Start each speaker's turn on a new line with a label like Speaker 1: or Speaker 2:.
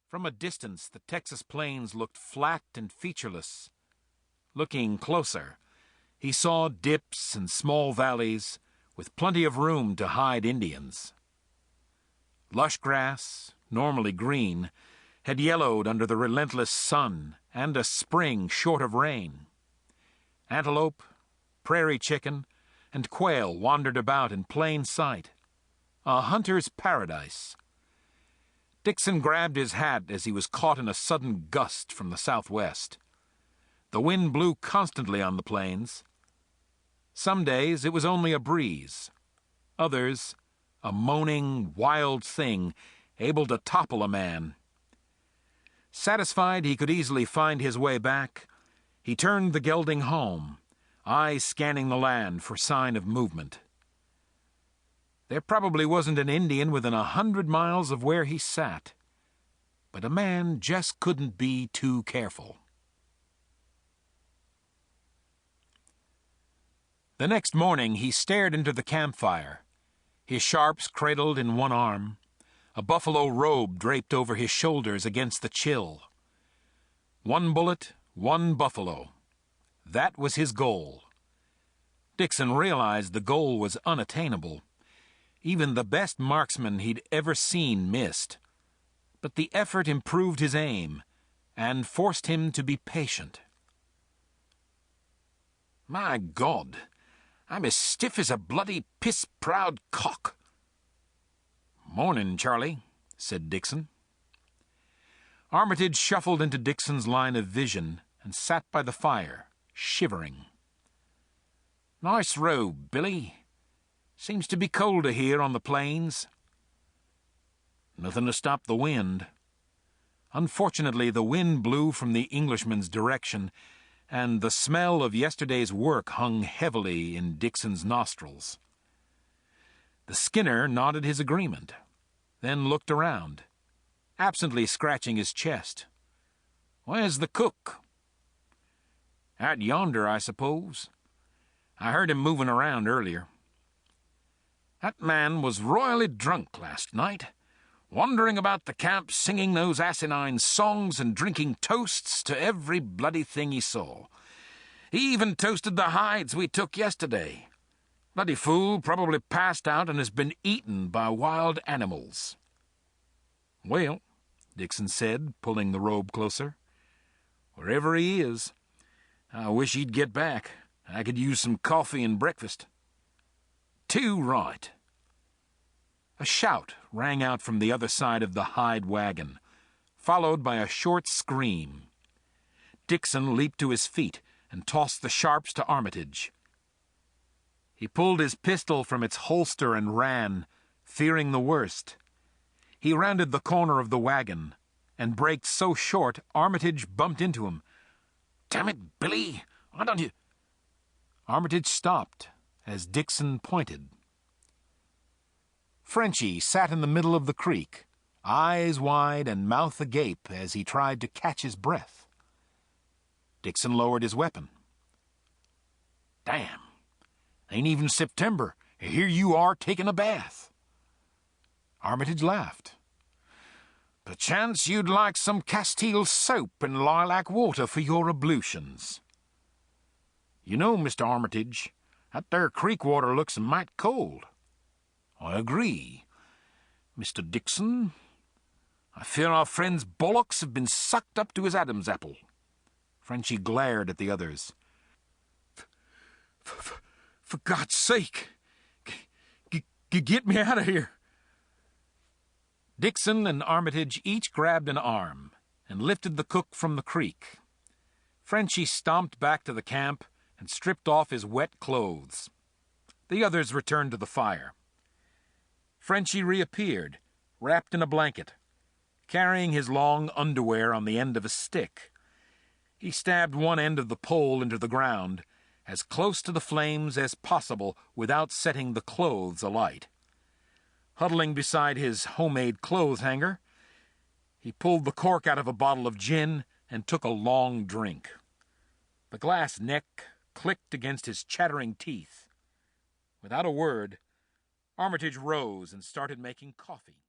Speaker 1: From a distance, the Texas plains looked flat and featureless. Looking closer, he saw dips and small valleys with plenty of room to hide Indians. Lush grass, normally green, had yellowed under the relentless sun and a spring short of rain. Antelope, prairie chicken, and quail wandered about in plain sight. A hunter's paradise. Dixon grabbed his hat as he was caught in a sudden gust from the southwest. The wind blew constantly on the plains. Some days it was only a breeze. Others, a moaning, wild thing able to topple a man. Satisfied he could easily find his way back, he turned the gelding home, eyes scanning the land for sign of movement. There probably wasn't an Indian within 100 miles of where he sat, but a man just couldn't be too careful. The next morning he stared into the campfire, his sharps cradled in one arm, a buffalo robe draped over his shoulders against the chill. One bullet, one buffalo. That was his goal. Dixon realized the goal was unattainable. Even the best marksman he'd ever seen missed. But the effort improved his aim and forced him to be patient. "My God, I'm as stiff as a bloody piss-proud cock." "Morning, Charlie," said Dixon. Armitage shuffled into Dixon's line of vision and sat by the fire, shivering. "Nice robe, Billy. Seems to be colder here on the plains." "Nothing to stop the wind." Unfortunately, the wind blew from the Englishman's direction, and the smell of yesterday's work hung heavily in Dixon's nostrils. The Skinner nodded his agreement, then looked around, absently scratching his chest. "Where's the cook?" "Out yonder, I suppose. I heard him moving around earlier." "That man was royally drunk last night, wandering about the camp singing those asinine songs and drinking toasts to every bloody thing he saw. He even toasted the hides we took yesterday. Bloody fool probably passed out and has been eaten by wild animals." "Well," Dixon said, pulling the robe closer, "wherever he is, I wish he'd get back. I could use some coffee and breakfast." "Too right." A shout rang out from the other side of the hide wagon, followed by a short scream. Dixon leaped to his feet and tossed the sharps to Armitage. He pulled his pistol from its holster and ran, fearing the worst. He rounded the corner of the wagon and braked so short Armitage bumped into him. "Damn it, Billy! Why don't you—" Armitage stopped as Dixon pointed. Frenchie sat in the middle of the creek, eyes wide and mouth agape as he tried to catch his breath. Dixon lowered his weapon. "Damn! Ain't even September, and here you are taking a bath." Armitage laughed. "Perchance you'd like some Castile soap and lilac water for your ablutions." "You know, Mr. Armitage, that there creek water looks might cold." "I agree. Mr. Dixon, I fear our friend's bollocks have been sucked up to his Adam's apple." Frenchie glared at the others. For God's sake, get me out of here." Dixon and Armitage each grabbed an arm and lifted the cook from the creek. Frenchie stomped back to the camp and stripped off his wet clothes. The others returned to the fire. Frenchie reappeared, wrapped in a blanket, carrying his long underwear on the end of a stick. He stabbed one end of the pole into the ground, as close to the flames as possible without setting the clothes alight. Huddling beside his homemade clothes hanger, he pulled the cork out of a bottle of gin and took a long drink. The glass neck clicked against his chattering teeth. Without a word, Armitage rose and started making coffee.